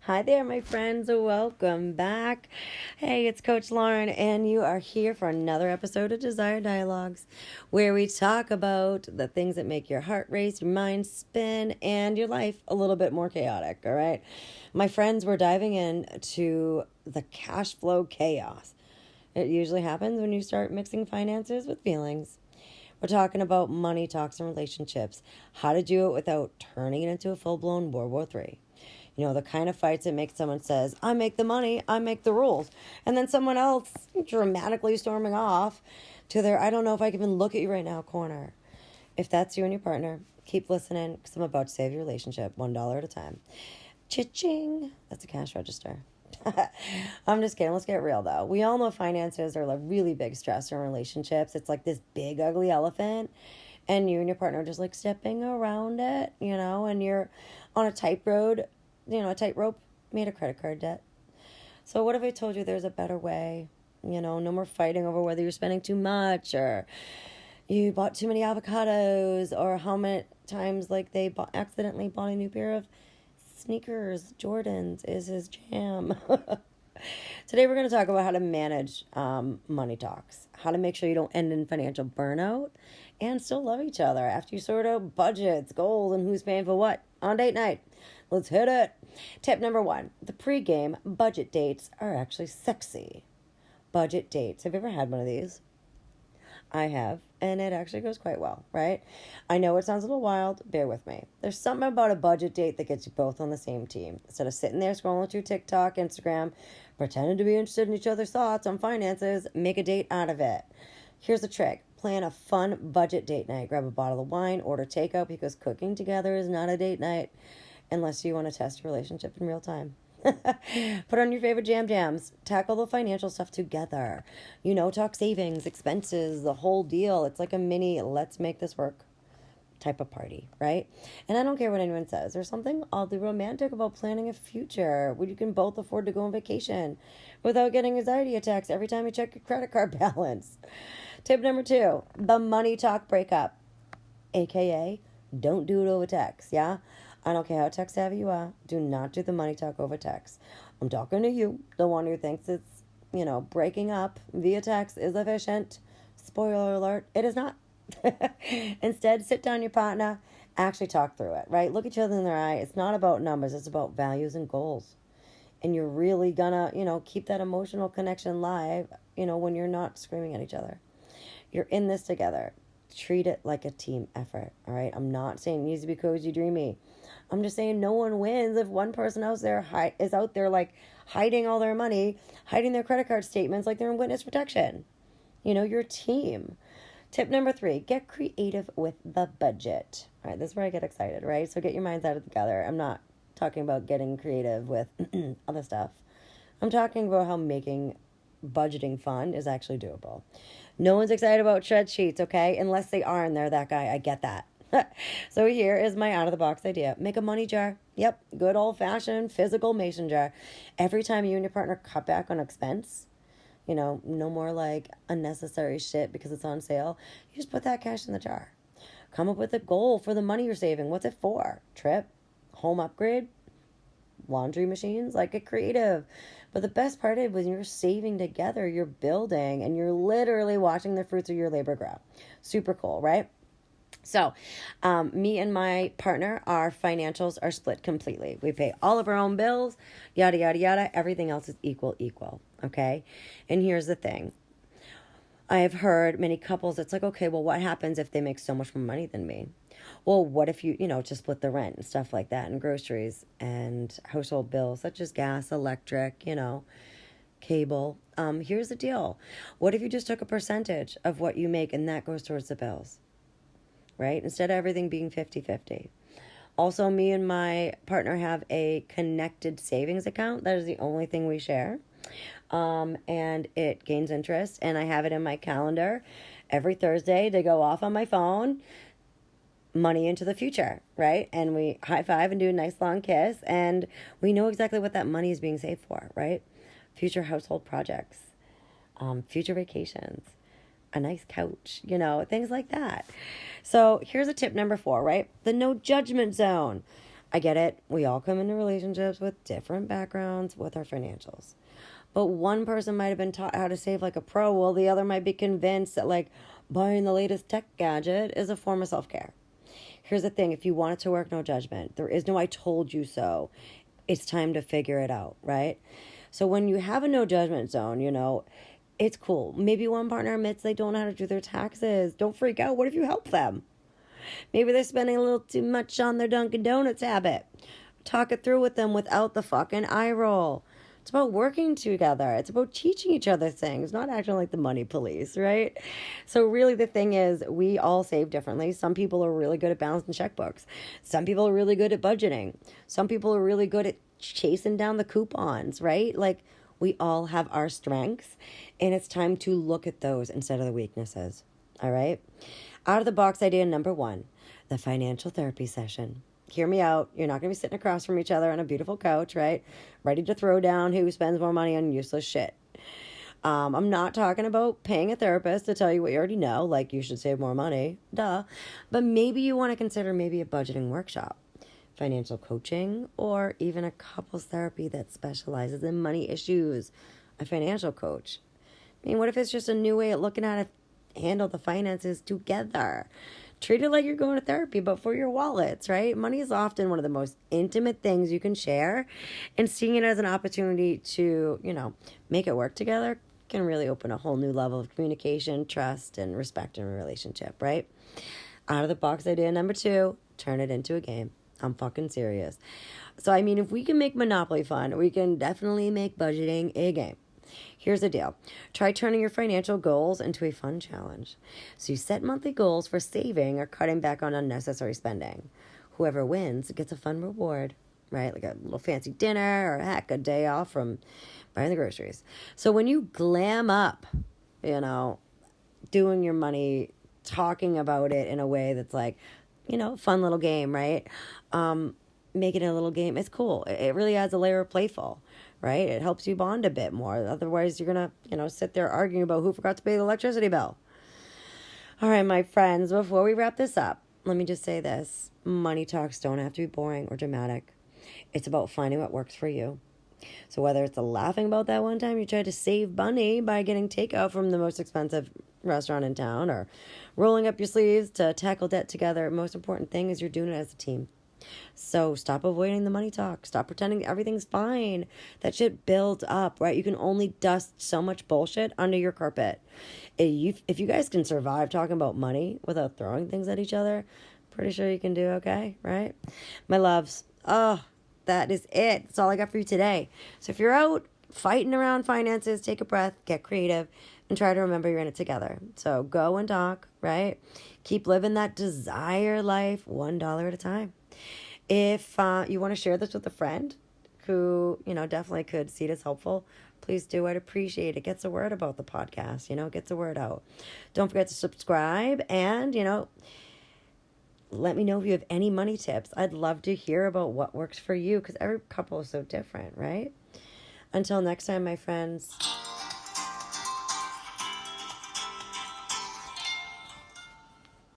Hi there, my friends. Welcome back. Hey, it's Coach Lauren, and you are here for another episode of Desire Dialogues, where we talk about the things that make your heart race, your mind spin, and your life a little bit more chaotic. All right, my friends, we're diving into the cash flow chaos. It usually happens when you start mixing finances with feelings. We're talking about money talks and relationships, how to do it without turning it into a full-blown World War III. You know, the kind of fights that make someone says, I make the money, I make the rules. And then someone else dramatically storming off to their, I don't know if I can even look at you right now corner. If that's you and your partner, keep listening because I'm about to save your relationship $1 at a time. Cha-ching. That's a cash register. I'm just kidding. Let's get real, though. We all know finances are a really big stressor in relationships. It's like this big, ugly elephant. And you and your partner are just like stepping around it, and you're on a tightrope made of credit card debt. So what if I told you there's a better way? No more fighting over whether you're spending too much or you bought too many avocados or how many times they accidentally bought a new pair of sneakers. Jordans is his jam. Today we're going to talk about how to manage money talks, how to make sure you don't end in financial burnout and still love each other after you sort out budgets, goals, and who's paying for what on date night. Let's hit it. Tip number 1, the pregame budget dates are actually sexy. Budget dates. Have you ever had one of these? I have, and it actually goes quite well, right? I know it sounds a little wild. Bear with me. There's something about a budget date that gets you both on the same team. Instead of sitting there scrolling through TikTok, Instagram, pretending to be interested in each other's thoughts on finances, make a date out of it. Here's the trick. Plan a fun budget date night. Grab a bottle of wine, order takeout, because cooking together is not a date night unless you want to test your relationship in real time. Put on your favorite jams. Tackle the financial stuff together. Talk savings, expenses, the whole deal. It's like a mini let's make this work type of party, right? And I don't care what anyone says. There's something oddly romantic about planning a future where you can both afford to go on vacation without getting anxiety attacks every time you check your credit card balance. Tip number 2, the money talk breakup. AKA, don't do it over text, yeah? I don't care how tech savvy you are. Do not do the money talk over text. I'm talking to you, the one who thinks it's, breaking up via text is efficient. Spoiler alert, it is not. Instead, sit down your partner, actually talk through it, right? Look each other in their eye. It's not about numbers. It's about values and goals. And you're really gonna, keep that emotional connection live, when you're not screaming at each other. You're in this together. Treat it like a team effort, all right? I'm not saying it needs to be cozy, dreamy. I'm just saying no one wins if one person out there is out there hiding all their money, hiding their credit card statements like they're in witness protection. You're a team. Tip number 3, get creative with the budget. All right, this is where I get excited, right? So get your minds out of together. I'm not talking about getting creative with other stuff. I'm talking about how making budgeting fun is actually doable. No one's excited about spreadsheets, okay? Unless they are and they're that guy. I get that. So here is my out-of-the-box idea. Make a money jar. Yep, good old-fashioned physical mason jar. Every time you and your partner cut back on expense, no more unnecessary shit because it's on sale, you just put that cash in the jar. Come up with a goal for the money you're saving. What's it for? Trip? Home upgrade? Laundry machines? Get creative. But the best part is when you're saving together, you're building and you're literally watching the fruits of your labor grow. Super cool, right? So, me and my partner, our financials are split completely. We pay all of our own bills, yada, yada, yada. Everything else is equal, okay? And here's the thing. I have heard many couples, it's like, okay, well, what happens if they make so much more money than me? Well, what if you, to split the rent and stuff like that and groceries and household bills such as gas, electric, cable. Here's the deal. What if you just took a percentage of what you make and that goes towards the bills? Right? Instead of everything being 50-50. Also, me and my partner have a connected savings account. That is the only thing we share. And it gains interest. And I have it in my calendar every Thursday to go off on my phone. Money into the future, right? And we high five and do a nice long kiss. And we know exactly what that money is being saved for, right? Future household projects. Future vacations. A nice couch, things like that. So here's a tip number 4, right? The no judgment zone. I get it. We all come into relationships with different backgrounds with our financials. But one person might have been taught how to save like a pro, while the other might be convinced that like buying the latest tech gadget is a form of self-care. Here's the thing. If you want it to work, no judgment. There is no I told you so. It's time to figure it out, right? So when you have a no judgment zone, it's cool. Maybe one partner admits they don't know how to do their taxes. Don't freak out. What if you help them? Maybe they're spending a little too much on their Dunkin' Donuts habit. Talk it through with them without the fucking eye roll. It's about working together. It's about teaching each other things, not acting like the money police, right? So really the thing is, we all save differently. Some people are really good at balancing checkbooks. Some people are really good at budgeting. Some people are really good at chasing down the coupons, right? Like, we all have our strengths, and it's time to look at those instead of the weaknesses, all right? Out of the box idea number 1, the financial therapy session. Hear me out. You're not going to be sitting across from each other on a beautiful couch, right? Ready to throw down who spends more money on useless shit. I'm not talking about paying a therapist to tell you what you already know, like you should save more money, duh. But maybe you want to consider maybe a budgeting workshop, financial coaching, or even a couples therapy that specializes in money issues, a financial coach. I mean, what if it's just a new way of looking at it, handle the finances together? Treat it like you're going to therapy, but for your wallets, right? Money is often one of the most intimate things you can share, and seeing it as an opportunity to, make it work together can really open a whole new level of communication, trust, and respect in a relationship, right? Out of the box idea number 2, turn it into a game. I'm fucking serious. So, I mean, if we can make Monopoly fun, we can definitely make budgeting a game. Here's the deal. Try turning your financial goals into a fun challenge. So you set monthly goals for saving or cutting back on unnecessary spending. Whoever wins gets a fun reward, right? Like a little fancy dinner, or heck, a day off from buying the groceries. So when you glam up, doing your money, talking about it in a way that's like, fun little game, right? Making it a little game, it's cool. It really adds a layer of playful, right? It helps you bond a bit more. Otherwise, you're going to, sit there arguing about who forgot to pay the electricity bill. All right, my friends, before we wrap this up, let me just say this. Money talks don't have to be boring or dramatic. It's about finding what works for you. So whether it's laughing about that one time you tried to save money by getting takeout from the most expensive restaurant in town, or rolling up your sleeves to tackle debt together, most important thing is you're doing it as a team. So stop avoiding the money talk. Stop pretending everything's fine. That shit builds up, right? You can only dust so much bullshit under your carpet. If you guys can survive talking about money without throwing things at each other, pretty sure you can do okay, right? My loves, that is it. That's all I got for you today. So if you're out fighting around finances, take a breath, get creative, and try to remember you're in it together. So go and talk, right? Keep living that desire life $1 at a time. If you want to share this with a friend who, definitely could see it as helpful, please do. I'd appreciate it. Gets the word about the podcast, gets the word out. Don't forget to subscribe, and, let me know if you have any money tips. I'd love to hear about what works for you, because every couple is so different, right? Until next time, my friends.